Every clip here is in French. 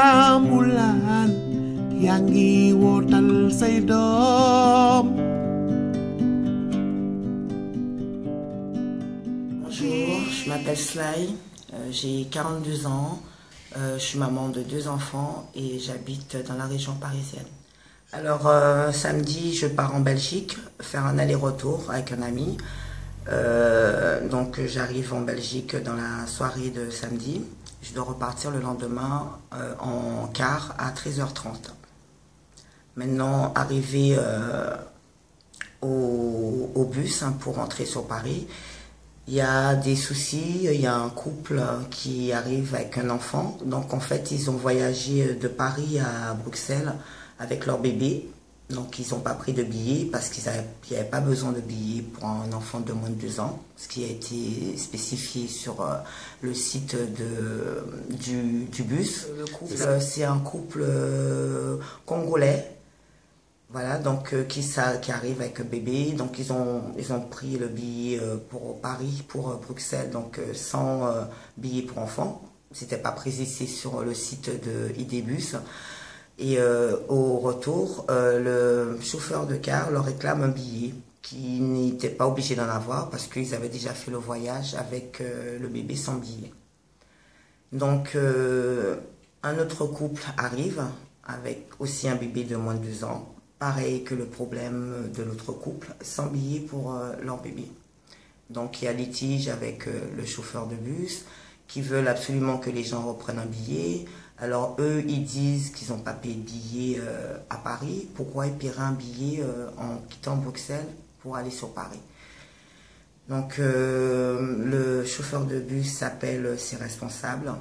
rembulan yang ngiwotal say doom. Bonjour, je m'appelle Sly, j'ai 42 ans, je suis maman de 2 enfants et j'habite dans la région parisienne. Alors samedi, je pars en Belgique faire un aller-retour avec un ami. Donc j'arrive en Belgique dans la soirée de samedi. Je dois repartir le lendemain en car à 13h30. Maintenant, arrivé au bus pour rentrer sur Paris, il y a des soucis. Il y a un couple qui arrive avec un enfant. Donc en fait, ils ont voyagé de Paris à Bruxelles avec leur bébé. Donc ils n'ont pas pris de billets parce qu'il n'y avait pas besoin de billets pour un enfant de moins de 2 ans, ce qui a été spécifié sur le site du bus. Le couple, c'est un couple congolais. Voilà, donc qui arrive avec un bébé. Donc ils ont pris le billet pour Paris, pour Bruxelles, donc sans billet pour enfants. C'était pas précisé sur le site de IDBus. Et au retour, le chauffeur de car leur réclame un billet qui n'était pas obligé d'en avoir parce qu'ils avaient déjà fait le voyage avec le bébé sans billet. Donc un autre couple arrive avec aussi un bébé de moins de 2 ans. Pareil que le problème de l'autre couple, sans billet pour leur bébé. Donc il y a litige avec le chauffeur de bus qui veulent absolument que les gens reprennent un billet. Alors eux, ils disent qu'ils n'ont pas payé de billet à Paris. Pourquoi ils paieraient un billet en quittant Bruxelles pour aller sur Paris? Donc le chauffeur de bus s'appelle ses responsables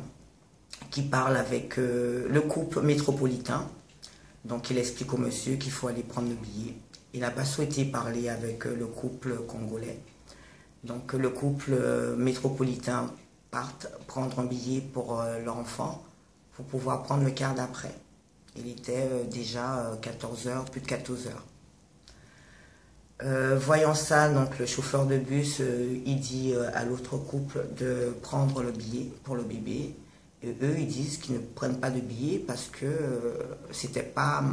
qui parle avec le couple métropolitain. Donc il explique au monsieur qu'il faut aller prendre le billet. Il n'a pas souhaité parler avec le couple congolais. Donc le couple métropolitain part prendre un billet pour leur enfant pour pouvoir prendre le car d'après. Il était déjà 14h, plus de 14h. Voyant ça, donc le chauffeur de bus, il dit à l'autre couple de prendre le billet pour le bébé. Et eux, ils disent qu'ils ne prennent pas de billet parce que c'était pas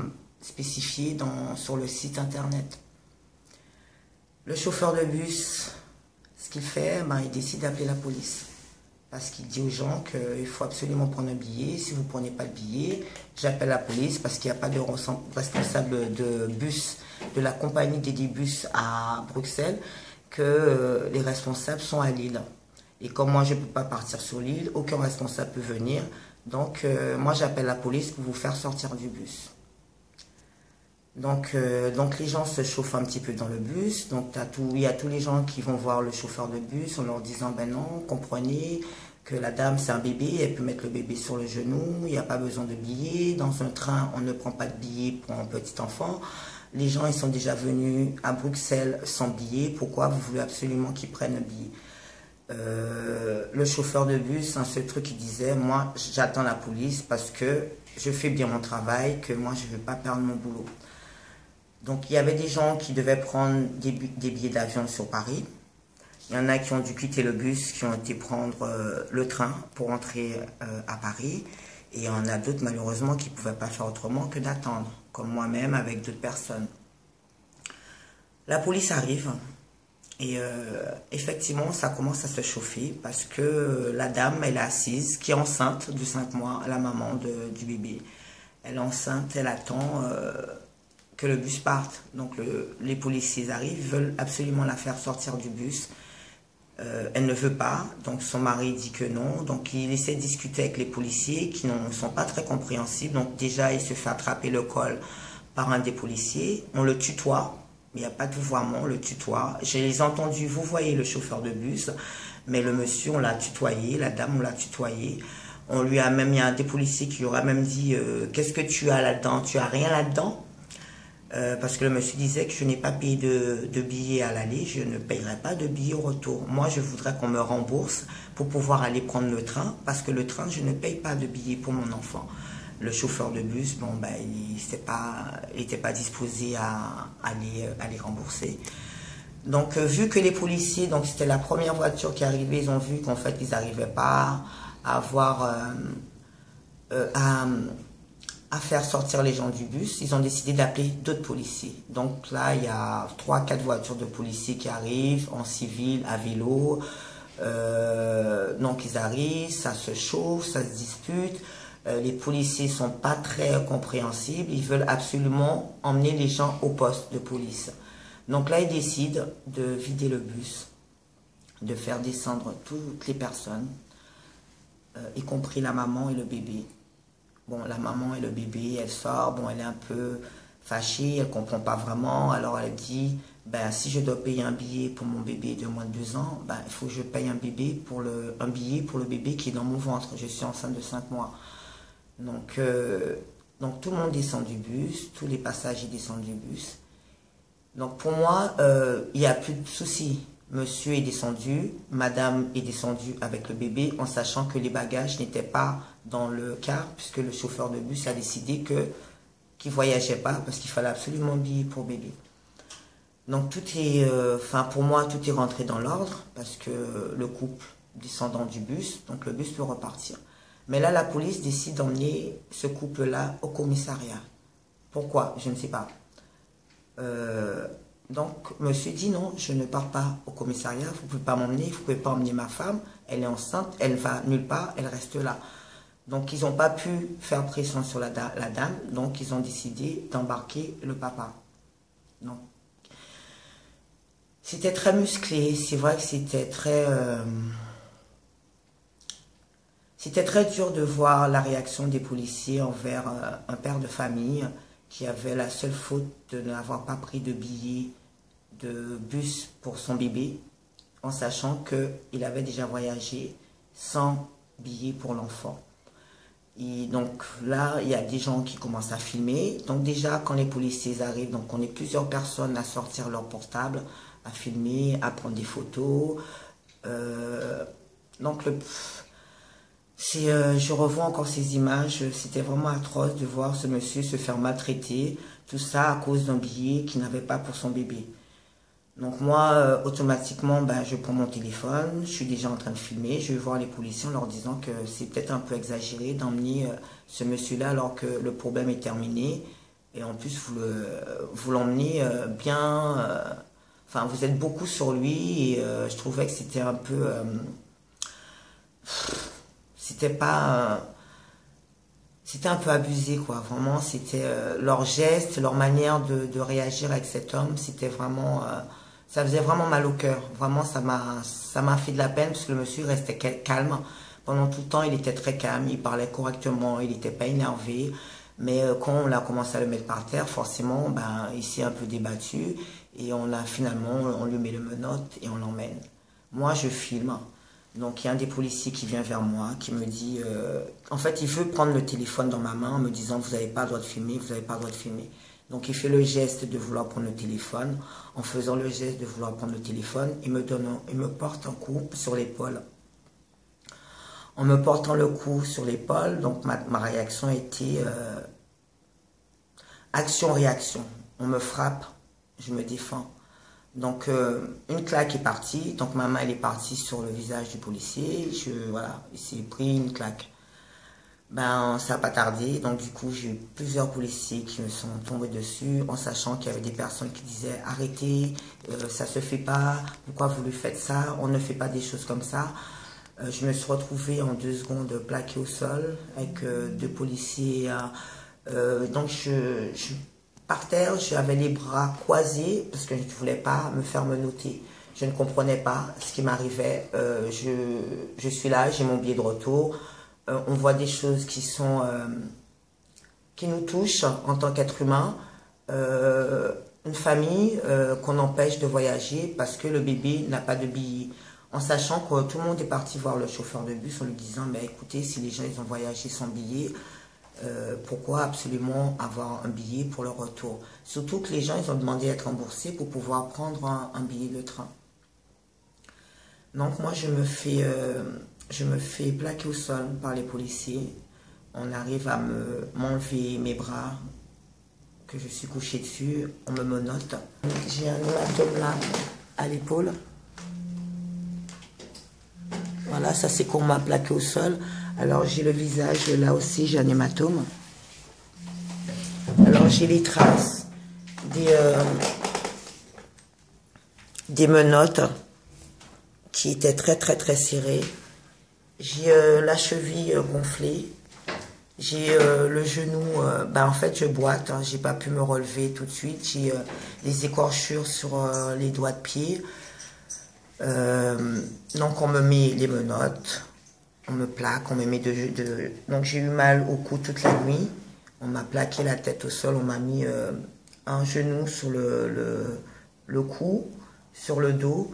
spécifié sur le site internet. Le chauffeur de bus, ce qu'il fait, il décide d'appeler la police. Parce qu'il dit aux gens qu'il faut absolument prendre un billet. Si vous ne prenez pas le billet, j'appelle la police parce qu'il n'y a pas de responsable de bus de la compagnie d'Idibus à Bruxelles, que les responsables sont à Lille. Et comme moi, je ne peux pas partir sur l'île, aucun responsable peut venir. Donc, moi, j'appelle la police pour vous faire sortir du bus. Donc les gens se chauffent un petit peu dans le bus. Donc, il y a tous les gens qui vont voir le chauffeur de bus en leur disant, ben non, comprenez que la dame, c'est un bébé, elle peut mettre le bébé sur le genou, il n'y a pas besoin de billet. Dans un train, on ne prend pas de billet pour un petit enfant. Les gens, ils sont déjà venus à Bruxelles sans billet. Pourquoi vous voulez absolument qu'ils prennent un billet? Le chauffeur de bus, un seul truc, il disait, moi j'attends la police parce que je fais bien mon travail, que moi je ne veux pas perdre mon boulot. Donc il y avait des gens qui devaient prendre des billets d'avion sur Paris. Il y en a qui ont dû quitter le bus, qui ont été prendre le train pour entrer à Paris. Et il y en a d'autres malheureusement qui ne pouvaient pas faire autrement que d'attendre, comme moi-même avec d'autres personnes. La police arrive. Et effectivement, ça commence à se chauffer parce que la dame, elle est assise, qui est enceinte de 5 mois, la maman du bébé. Elle est enceinte, elle attend que le bus parte. Donc les policiers arrivent, veulent absolument la faire sortir du bus. Elle ne veut pas, donc son mari dit que non. Donc il essaie de discuter avec les policiers qui ne sont pas très compréhensibles. Donc déjà, il se fait attraper le col par un des policiers. On le tutoie. Il n'y a pas de vouvoiement, on le tutoie. Je les ai entendus, vous voyez le chauffeur de bus, mais le monsieur, on l'a tutoyé, la dame, on l'a tutoyé. On lui a même, il y a un des policiers qui lui aura même dit qu'est-ce que tu as là-dedans? Tu as rien là-dedans? Parce que le monsieur disait que je n'ai pas payé de billets à l'aller, je ne payerai pas de billets au retour. Moi, je voudrais qu'on me rembourse pour pouvoir aller prendre le train, parce que le train, je ne paye pas de billets pour mon enfant. Le chauffeur de bus, bon, ben, il n'était pas disposé à aller rembourser. Donc, vu que les policiers, donc c'était la première voiture qui arrivait, ils ont vu qu'en fait, ils n'arrivaient pas à avoir à faire sortir les gens du bus, ils ont décidé d'appeler d'autres policiers. Donc là, il y a 3-4 voitures de policiers qui arrivent en civil, à vélo. Donc ils arrivent, ça se chauffe, ça se dispute. Les policiers sont pas très compréhensibles. Ils veulent absolument emmener les gens au poste de police. Donc là, ils décident de vider le bus, de faire descendre toutes les personnes, y compris la maman et le bébé. Bon, la maman et le bébé, elle sort, bon, elle est un peu fâchée, elle comprend pas vraiment, alors elle dit, ben, si je dois payer un billet pour mon bébé de moins de 2 ans, ben, il faut que je paye un billet pour le bébé qui est dans mon ventre, je suis enceinte de 5 mois. Donc tout le monde descend du bus, tous les passagers descendent du bus. Donc pour moi, il n'y a plus de soucis. Monsieur est descendu, madame est descendue avec le bébé en sachant que les bagages n'étaient pas dans le car puisque le chauffeur de bus a décidé qu'il ne voyageait pas parce qu'il fallait absolument un billet pour bébé. Donc tout est, pour moi, tout est rentré dans l'ordre parce que le couple descendant du bus, donc le bus peut repartir. Mais là, la police décide d'emmener ce couple-là au commissariat. Pourquoi? Je ne sais pas. Donc, monsieur dit non, je ne pars pas au commissariat, vous ne pouvez pas m'emmener, vous ne pouvez pas emmener ma femme, elle est enceinte, elle va nulle part, elle reste là. Donc, ils n'ont pas pu faire pression sur la dame, donc ils ont décidé d'embarquer le papa. Donc, c'était très musclé, c'est vrai que c'était très dur de voir la réaction des policiers envers un père de famille qui avait la seule faute de n'avoir pas pris de billet de bus pour son bébé, en sachant qu'il avait déjà voyagé sans billet pour l'enfant. Et donc là, il y a des gens qui commencent à filmer. Donc déjà, quand les policiers arrivent, donc on est plusieurs personnes à sortir leur portable, à filmer, à prendre des photos. Donc je revois encore ces images, c'était vraiment atroce de voir ce monsieur se faire maltraiter, tout ça à cause d'un billet qu'il n'avait pas pour son bébé. Donc moi, automatiquement, je prends mon téléphone, je suis déjà en train de filmer, je vais voir les policiers en leur disant que c'est peut-être un peu exagéré d'emmener ce monsieur-là alors que le problème est terminé. Et en plus, vous l'emmenez bien, vous êtes beaucoup sur lui et je trouvais que c'était un peu... c'était un peu abusé, quoi. Vraiment, c'était leur geste, leur manière de réagir avec cet homme, c'était vraiment... ça faisait vraiment mal au cœur. Vraiment, ça m'a fait de la peine parce que le monsieur restait calme. Pendant tout le temps, il était très calme, il parlait correctement, il n'était pas énervé. Mais quand on a commencé à le mettre par terre, forcément, il s'est un peu débattu. Et on lui met le menottes et on l'emmène. Moi, je filme. Donc il y a un des policiers qui vient vers moi, qui me dit, en fait il veut prendre le téléphone dans ma main en me disant vous n'avez pas le droit de filmer, vous n'avez pas le droit de filmer. Donc il fait le geste de vouloir prendre le téléphone. En faisant le geste de vouloir prendre le téléphone, il me porte un coup sur l'épaule. En me portant le coup sur l'épaule, donc ma réaction était action-réaction. On me frappe, je me défends. Donc, une claque est partie. Donc, ma main, elle est partie sur le visage du policier. Voilà, il s'est pris une claque. Ça n'a pas tardé. Donc, du coup, j'ai eu plusieurs policiers qui me sont tombés dessus en sachant qu'il y avait des personnes qui disaient « Arrêtez, ça se fait pas. Pourquoi vous lui faites ça? On ne fait pas des choses comme ça. » Je me suis retrouvée en 2 secondes plaquée au sol avec 2 policiers. Donc, par terre, j'avais les bras croisés parce que je ne voulais pas me faire menotter. Je ne comprenais pas ce qui m'arrivait. Je suis là, j'ai mon billet de retour. On voit des choses qui nous touchent en tant qu'être humain. Une famille qu'on empêche de voyager parce que le bébé n'a pas de billet. En sachant que tout le monde est parti voir le chauffeur de bus en lui disant « Mais écoutez, si les gens ils ont voyagé sans billet, pourquoi absolument avoir un billet pour le retour ?» Surtout que les gens ils ont demandé à être remboursés pour pouvoir prendre un billet de train. Donc moi je me fais plaquer au sol par les policiers. On arrive à m'enlever mes bras, que je suis couchée dessus, on me menotte. J'ai un hématome là à l'épaule. Voilà, ça c'est qu'on m'a plaqué au sol. Alors j'ai le visage, là aussi j'ai un hématome. Alors j'ai les traces des menottes qui étaient très serrées. J'ai la cheville gonflée. J'ai le genou, en fait je boite, hein, j'ai pas pu me relever tout de suite. J'ai les écorchures sur les doigts de pied. Donc on me met les menottes, on me plaque, on me met donc j'ai eu mal au cou toute la nuit. On m'a plaqué la tête au sol, on m'a mis un genou sur le cou, sur le dos.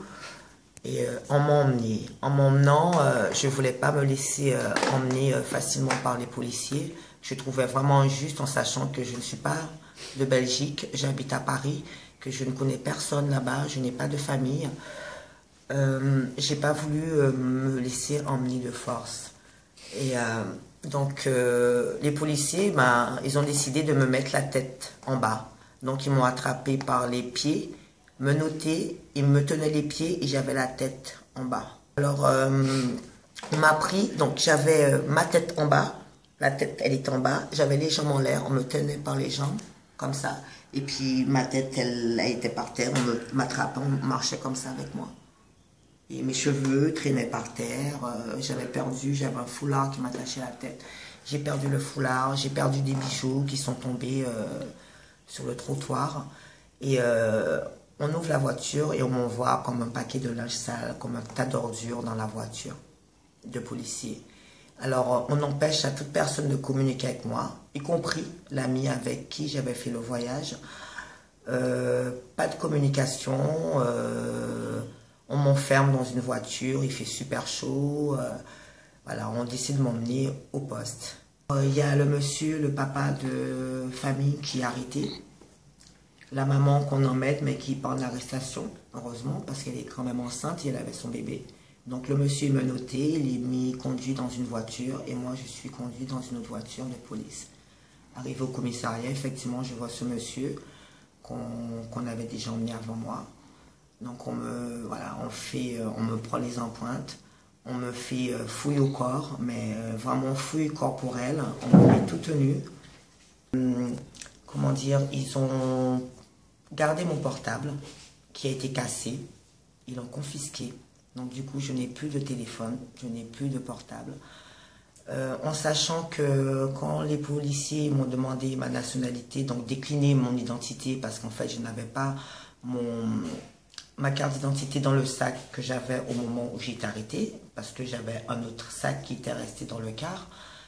Et on m'a emmené. En m'emmenant, je ne voulais pas me laisser emmener facilement par les policiers. Je trouvais vraiment injuste en sachant que je ne suis pas de Belgique, j'habite à Paris, que je ne connais personne là-bas, je n'ai pas de famille. J'ai pas voulu me laisser emmener de force. Et donc les policiers, ils ont décidé de me mettre la tête en bas. Donc ils m'ont attrapé par les pieds, menotté, ils me tenaient les pieds et j'avais la tête en bas. Alors on m'a pris, donc j'avais ma tête en bas, la tête elle était en bas, j'avais les jambes en l'air, on me tenait par les jambes, comme ça. Et puis ma tête elle était par terre, on m'attrapait, on marchait comme ça avec moi. Et mes cheveux traînaient par terre, j'avais un foulard qui m'attachait la tête. J'ai perdu le foulard, j'ai perdu des bijoux qui sont tombés sur le trottoir. Et on ouvre la voiture et on m'envoie comme un paquet de linge sale, comme un tas d'ordures dans la voiture de policiers. Alors on empêche à toute personne de communiquer avec moi, y compris l'ami avec qui j'avais fait le voyage. Pas de communication. On m'enferme dans une voiture, il fait super chaud. Voilà, on décide de m'emmener au poste. Il y a le monsieur, le papa de famille qui est arrêté. La maman qu'on emmène, mais qui est pas en arrestation, heureusement, parce qu'elle est quand même enceinte et elle avait son bébé. Donc le monsieur est menotté, il est mis conduit dans une voiture et moi je suis conduit dans une autre voiture de police. Arrivé au commissariat, effectivement, je vois ce monsieur qu'on avait déjà emmené avant moi. Donc on me prend les empreintes, on me fait fouille au corps, mais vraiment fouille corporelle, on me met tout nu. Comment dire, ils ont gardé mon portable qui a été cassé, ils l'ont confisqué. Donc du coup je n'ai plus de téléphone, je n'ai plus de portable. En sachant que quand les policiers m'ont demandé ma nationalité, donc décliné mon identité parce qu'en fait je n'avais pas ma carte d'identité dans le sac que j'avais au moment où j'ai été arrêtée, parce que j'avais un autre sac qui était resté dans le car.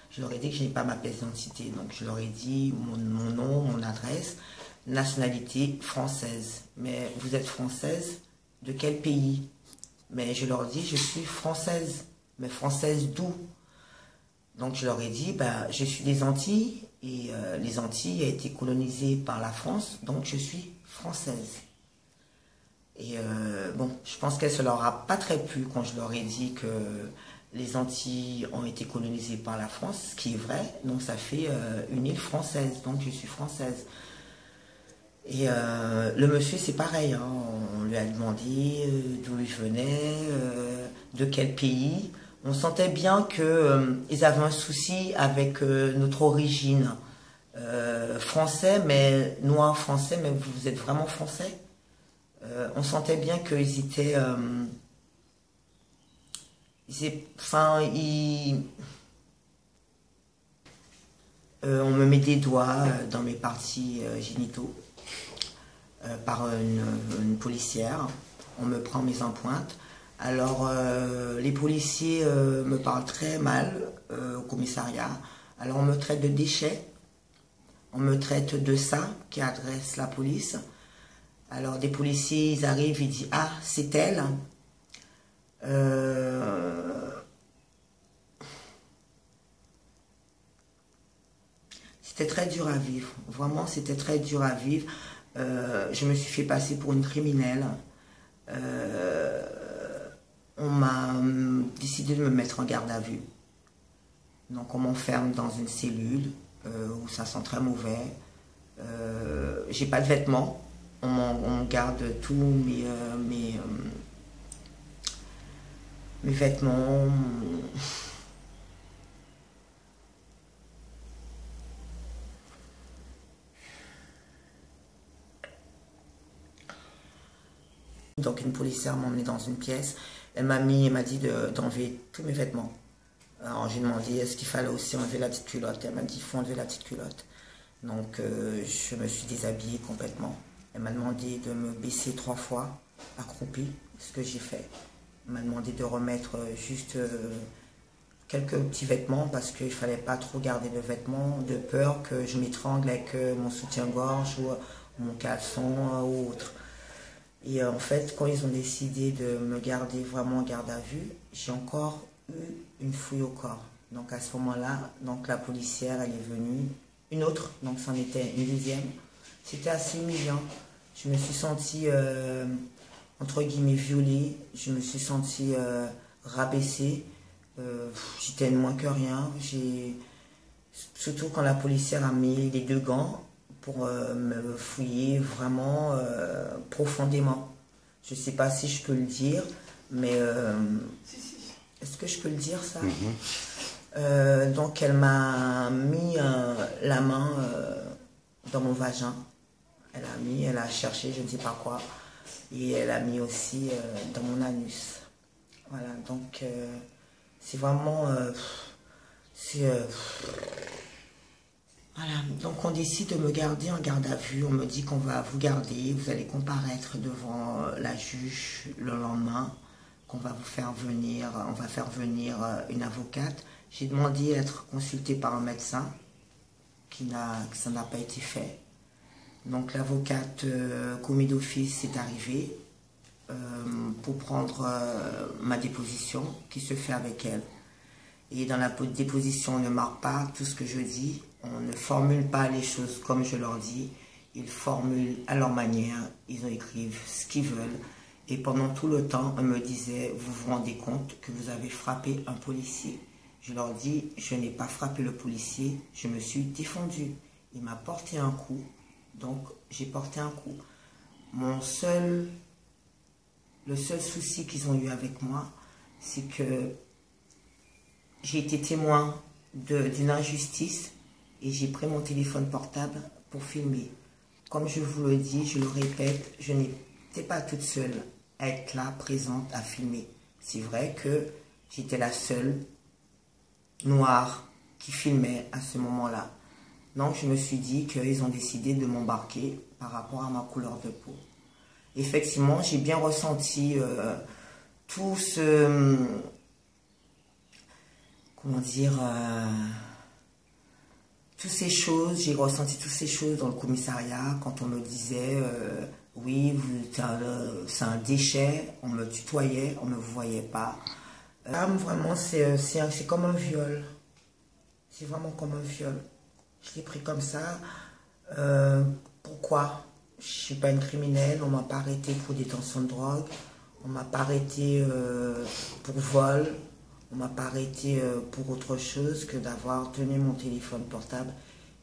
Je leur ai dit que je n'ai pas ma pièce d'identité. Donc je leur ai dit mon nom, mon adresse, nationalité française. Mais vous êtes française de quel pays? Mais je leur ai dit je suis française. Mais française d'où? Donc je leur ai dit je suis des Antilles et les Antilles ont été colonisées par la France, donc je suis française. Et bon, je pense qu'elle ne leur a pas très plu quand je leur ai dit que les Antilles ont été colonisées par la France, ce qui est vrai. Donc ça fait une île française, donc je suis française. Et le monsieur, c'est pareil, hein, on lui a demandé d'où il venait, de quel pays. On sentait bien qu'ils avaient un souci avec notre origine. Français, mais noir français, mais vous êtes vraiment français? On sentait bien qu'ils étaient... on me met des doigts dans mes parties génitaux par une policière. On me prend mes empreintes. Alors, les policiers me parlent très mal au commissariat. Alors, on me traite de déchet. On me traite de ça, qui adresse la police. Alors, des policiers, ils arrivent, ils disent « Ah, c'est elle ». C'était très dur à vivre. Vraiment, c'était très dur à vivre. Je me suis fait passer pour une criminelle. On m'a décidé de me mettre en garde à vue. Donc, on m'enferme dans une cellule où ça sent très mauvais. J'ai pas de vêtements. On garde tous mes vêtements. policière m'a emmené dans une pièce. Elle m'a dit d'enlever tous mes vêtements. Alors j'ai demandé est-ce qu'il fallait aussi enlever la petite culotte. Elle m'a dit il faut enlever la petite culotte. Donc je me suis déshabillée complètement. Elle m'a demandé de me baisser 3 fois, accroupie, ce que j'ai fait. Elle m'a demandé de remettre juste quelques petits vêtements parce qu'il ne fallait pas trop garder de vêtements, de peur que je m'étrangle avec mon soutien-gorge ou mon caleçon ou autre. Et en fait, quand ils ont décidé de me garder vraiment en garde à vue, j'ai encore eu une fouille au corps. Donc à ce moment-là, donc la policière, elle est venue, une autre, donc c'en était une deuxième. C'était assez humiliant. Je me suis sentie, entre guillemets, violée. Je me suis sentie rabaissée. J'étais moins que rien. Surtout quand la policière a mis les 2 gants pour me fouiller vraiment profondément. Je ne sais pas si je peux le dire, mais est-ce que je peux le dire ça? Donc elle m'a mis la main dans mon vagin. Elle a cherché je ne sais pas quoi. Et elle a mis aussi dans mon anus. Voilà, donc c'est vraiment... Voilà, donc on décide de me garder en garde à vue. On me dit qu'on va vous garder, vous allez comparaître devant la juge le lendemain, qu'on va vous faire venir, on va faire venir une avocate. J'ai demandé à être consultée par un médecin, ça n'a pas été fait. Donc l'avocate commis d'office est arrivée pour prendre ma déposition qui se fait avec elle. Et dans la déposition, on ne marque pas tout ce que je dis, on ne formule pas les choses comme je leur dis, ils formulent à leur manière, ils écrivent ce qu'ils veulent. Et pendant tout le temps, on me disait, vous vous rendez compte que vous avez frappé un policier? Je leur dis, je n'ai pas frappé le policier, je me suis défendue. Il m'a porté un coup, donc j'ai porté un coup. Le seul souci qu'ils ont eu avec moi, c'est que j'ai été témoin d'une injustice et j'ai pris mon téléphone portable pour filmer. Comme je vous le dis, je le répète, je n'étais pas toute seule à être là, présente, à filmer. C'est vrai que j'étais la seule noire qui filmait à ce moment-là. Donc je me suis dit qu'ils ont décidé de m'embarquer par rapport à ma couleur de peau. Effectivement, j'ai bien ressenti tout ce... Comment dire, toutes ces choses, j'ai ressenti toutes ces choses dans le commissariat quand on me disait oui, c'est un déchet, on me tutoyait, on ne me voyait pas. Vraiment, c'est comme un viol. C'est vraiment comme un viol. Je l'ai pris comme ça. Pourquoi? Je ne suis pas une criminelle, on ne m'a pas arrêté pour détention de drogue, on ne m'a pas arrêté pour vol. On ne m'a pas arrêté pour autre chose que d'avoir tenu mon téléphone portable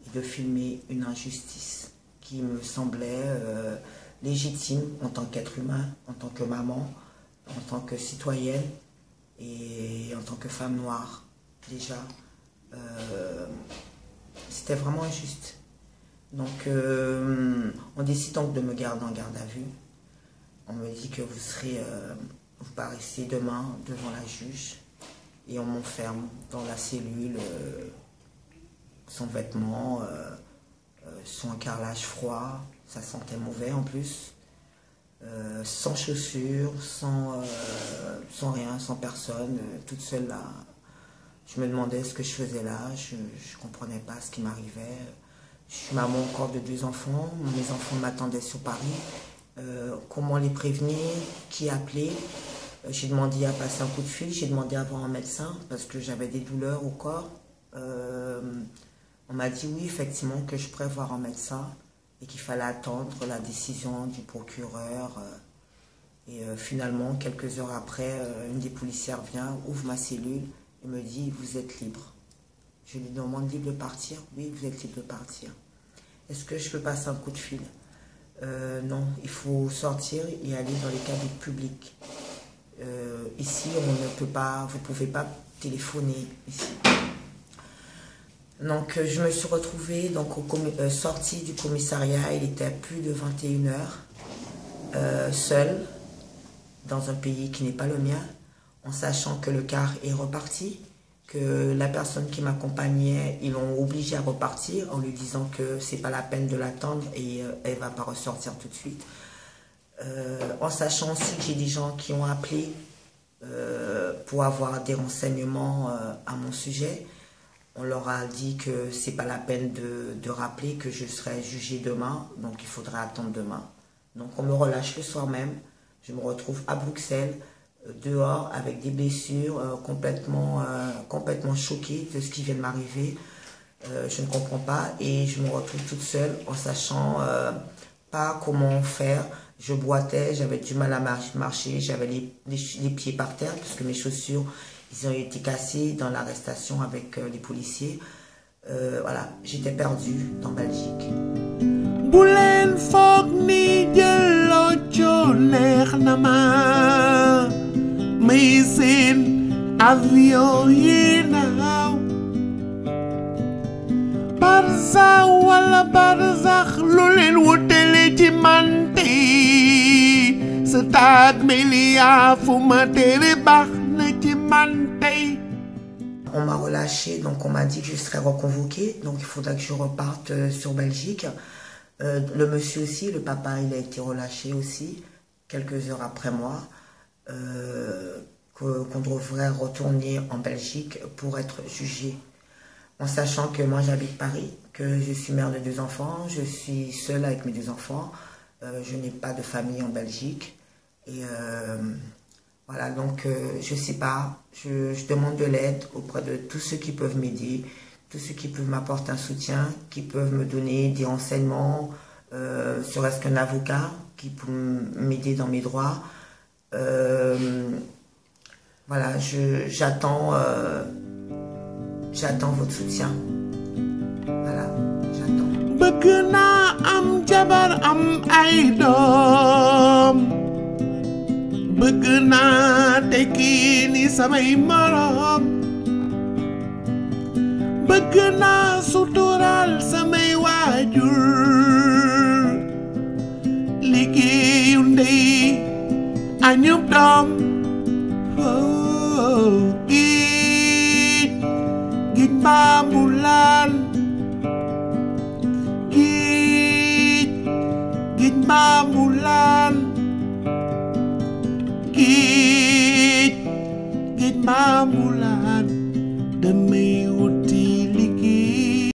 et de filmer une injustice qui me semblait légitime en tant qu'être humain, en tant que maman, en tant que citoyenne et en tant que femme noire. Déjà, c'était vraiment injuste. Donc, on décide donc de me garder en garde à vue. On me dit que vous paraissez demain devant la juge. Et on m'enferme dans la cellule, sans vêtements, sans carrelage froid, ça sentait mauvais en plus, sans chaussures, sans rien, sans personne, toute seule là. Je me demandais ce que je faisais là, je ne comprenais pas ce qui m'arrivait. Je suis maman encore de 2 enfants, mes enfants m'attendaient sur Paris. Comment les prévenir, qui appeler? J'ai demandé à passer un coup de fil, j'ai demandé à voir un médecin parce que j'avais des douleurs au corps. On m'a dit oui, effectivement, que je pourrais voir un médecin et qu'il fallait attendre la décision du procureur. Et finalement, quelques heures après, une des policières vient, ouvre ma cellule et me dit « Vous êtes libre ». Je lui demande libre de partir. Oui, vous êtes libre de partir. Est-ce que je peux passer un coup de fil? Non, il faut sortir et aller dans les cabines publiques. Ici, on ne peut pas, vous ne pouvez pas téléphoner ici. Donc, je me suis retrouvée donc, sortie du commissariat, il était à plus de 21 h, seule. dans un pays qui n'est pas le mien, en sachant que le car est reparti, que la personne qui m'accompagnait, ils l'ont obligé à repartir en lui disant que c'est pas la peine de l'attendre et elle va pas ressortir tout de suite. En sachant aussi que j'ai des gens qui ont appelé pour avoir des renseignements à mon sujet. On leur a dit que c'est pas la peine de rappeler, que je serai jugée demain, donc il faudrait attendre demain. Donc on me relâche le soir même, je me retrouve à Bruxelles, dehors avec des blessures, complètement choquée de ce qui vient de m'arriver. Je ne comprends pas et je me retrouve toute seule en sachant pas comment faire. Je boitais, j'avais du mal à marcher, j'avais les pieds par terre parce que mes chaussures ils ont été cassées dans l'arrestation avec les policiers. Voilà, j'étais perdue dans Belgique. Bulen foog ni jëloo neex na ma may seen avion yi naaw Barça wala Barsax lu leen wutale ci mante sa taag Melia fu ma tere baax na ci mante. On m'a relâché, donc on m'a dit que je serais reconvoquée, donc il faudra que je reparte sur Belgique. Le monsieur aussi, le papa, il a été relâché aussi, quelques heures après moi, qu'on devrait retourner en Belgique pour être jugé. En sachant que moi j'habite Paris, que je suis mère de 2 enfants, je suis seule avec mes 2 enfants, je n'ai pas de famille en Belgique. Et voilà, donc je sais pas, je demande de l'aide auprès de tous ceux qui peuvent m'aider, tous ceux qui peuvent m'apporter un soutien, qui peuvent me donner des renseignements, serait-ce qu'un avocat qui peut m'aider dans mes droits. Voilà, j'attends votre soutien. Voilà, j'attends. Bëgg naa am jabar am ay doom bëgg naa tekki ni samay morom bëgg naa suturaal samay waajur liggéeyu ndey añub doom géej mbaa mu laal géej mbaa mu laal géej mbaa mu